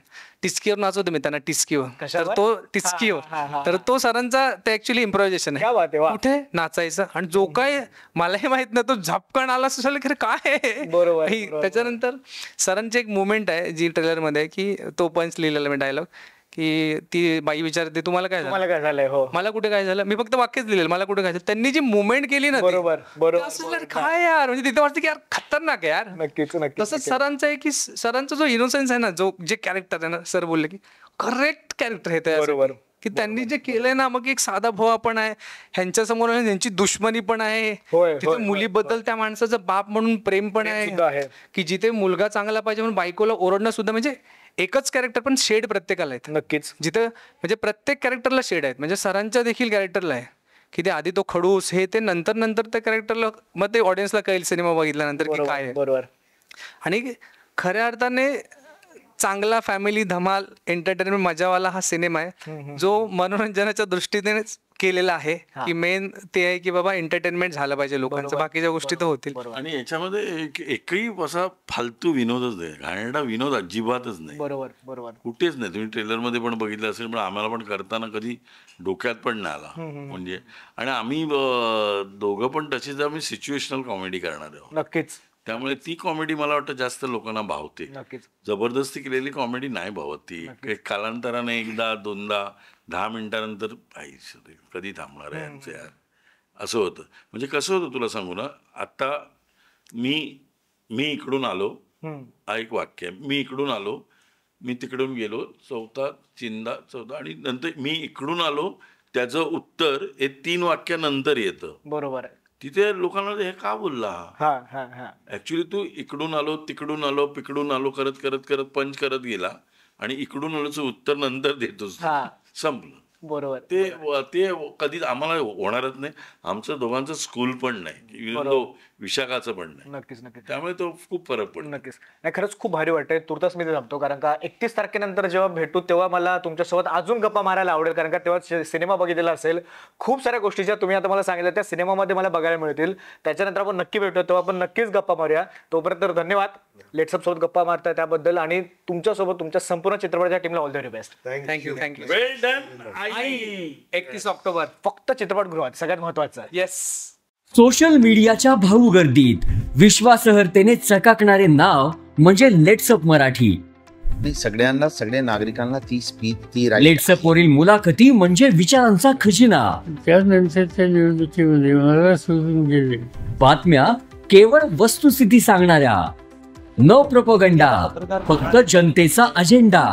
टिचकीवर नाचवतो मी त्यांना, टिचकीवर, तर कशावर? तो हा, हा, टिचकीवर, हा. तर तो सरांचा ते ऍक्च्युली इम्प्रोव्हायझेशन क्या बात आहे, आहे, वा. कुठे नाचायचं. आणि जो काय मलाही माहित नाही, तो झपकण आला असं खरं काय आहे? बरोबर, ही. बरोबर. त्याच्यानंतर सरांची एक मुवमेंट आहे जी ट्रेलरमध्ये, की तो पंच लिहिलेला मी डायलॉग, की ती बाई विचारते तुम्हाला काय झालं, तुम्हाला काय झालंय? हो, मला कुठे काय झालं, मी फक्त वाक्यच लिहिलेलं, मला कुठे काय झालं. त्यांनी जी मुवमेंट केली ना ती, बरोबर बरोबर, ते असं यार काय यार, म्हणजे तिथे वाटतं की यार खतरनाक आहे यार. नक्कीच नक्कीच. तसंच सरांचं आहे की सरांचा जो इनोसेन्स आहे ना, जो जे कॅरेक्टर आहे ना, सर बोलले की करेक्ट कॅरेक्टर आहे बरोबर. की त्यांनी जे केलंय ना, मग एक साधा भोवा पण आहे ह्यांच्या समोर, त्यांची दुश्मनी पण आहे, होय, तिथे होय, मुलीबद्दल त्या माणसाचं बाप म्हणून प्रेम पण सुद्धा आहे. की जिथे मुलगा चांगला पाहिजे म्हणून बायकोला ओरडणं सुद्धा. म्हणजे एकच कॅरेक्टर पण शेड प्रत्येकाला आहेत. नक्कीच. जिथं म्हणजे प्रत्येक कॅरेक्टरला शेड आहेत. म्हणजे सरांच्या देखील कॅरेक्टरला आहे की ते आधी तो खडूस हे ते, नंतर त्या कॅरेक्टरला मग ते ऑडियन्सला कळेल सिनेमा बघितल्यानंतर की काय आहे. बरोबर. आणि खऱ्या अर्थाने चांगला फॅमिली धमाल एंटरटेनमेंट मजावाला हा सिनेमा आहे, जो मनोरंजनाच्या दृष्टीने केलेला आहे. की मेन ते आहे की बाबा एंटरटेनमेंट झालं पाहिजे लोकांचं, बाकीच्या गोष्टी तर होतील. आणि याच्यामध्ये एकही असा फालतू विनोदच नाही, घाणेरडा विनोद अजिबातच नाही, बरोबर बरोबर. कुठेच नाही. तुम्ही ट्रेलरमध्ये पण बघितलं असेल, पण आम्हाला पण करताना कधी डोक्यात पण नाही आला. म्हणजे आणि आम्ही दोघं पण तशीच आम्ही सिच्युएशनल कॉमेडी करणार आहोत. नक्कीच त्यामुळे ती कॉमेडी मला वाटतं जास्त लोकांना भावते. नक्कीच. जबरदस्ती केलेली कॉमेडी नाही भावत. ती कालांतराने एकदा दोनदा 10 मिनिटानंतर कधी थांबणार आहे यांचं यार, असं होतं. म्हणजे कसं होतं तुला सांगू ना, आता मी इकडून आलो, हा एक वाक्य आहे, मी इकडून आलो, मी तिकडून गेलो, चौथा आणि नंतर मी इकडून आलो, त्याचं उत्तर हे 3 वाक्यानंतर येतं. बरोबर आहे. तिथे लोकांना हे का बोलला हा. ऍक्च्युली तू इकडून आलो, तिकडून आलो, पिकडून आलो करत करत करत पंच करत गेला आणि इकडून आलोचं उत्तर नंतर देतोस, संपलं. बरोबर. ते कधीच आम्हाला होणारच नाही. आमचं दोघांचं स्कूल पण नाही, विशाखाचं पण नाही. नक्कीच नक्कीच. त्यामुळे तो खूप फरक पडतो. नक्कीच. नाही, खरंच खूप भारी वाटतंय. तुर्तास मी ते थांबतो, कारण का 31 तारखेनंतर जेव्हा भेटू तेव्हा मला तुमच्यासोबत अजून गप्पा मारायला आवडेल, कारण का तेव्हा सिनेमा बघितलेला असेल. खूप साऱ्या गोष्टी ज्या तुम्ही आता मला सांगितल्या त्या सिनेमामध्ये मला बघायला मिळतील. त्याच्यानंतर आपण नक्की भेटू, तेव्हा आपण नक्कीच गप्पा मारूया. तोपर्यंत धन्यवाद लेट्सअप सोबत गप्पा मारताय त्याबद्दल, आणि तुमच्यासोबत तुमच्या संपूर्ण चित्रपटाच्या टीमला all the very best. Thank you. Well done. 31 October फक्त चित्रपटगृहात सगळ्यात महत्वाचं आहे. येस. सोशल मीडियाच्या भाऊ गर्दीत विश्वासार्हतेने चकाकणारे नाव म्हणजे लेट्सअप मराठी. सगळ्यांना, सगळ्या नागरिकांना ती स्पीच, ती लेट्सअप वरील मुलाखती म्हणजे विचारांचा खजिना. त्यानंतरच्या निवडणुकीमध्ये मला सोडून गेले. बातम्या केवळ वस्तुस्थिती सांगणाऱ्या, न प्रोपगंडा, फक्त जनतेचा अजेंडा.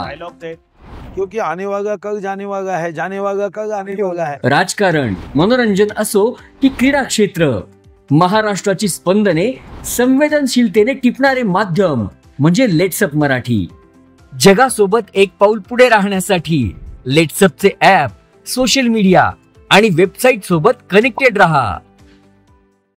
क्योंकि आने वाला कल जाने वाला है, जाने वाला कल आने वाला है. राजकारण, मनोरंजन असो की क्रीडा क्षेत्र, महाराष्ट्राची स्पंदने संवेदनशीलतेने टिपणारे माध्यम म्हणजे लेट्सअप मराठी. जगासोबत एक पाऊल पुढे राहण्यासाठी लेट्सअपचे ॲप, सोशल मीडिया आणि वेबसाईट सोबत कनेक्टेड रहा.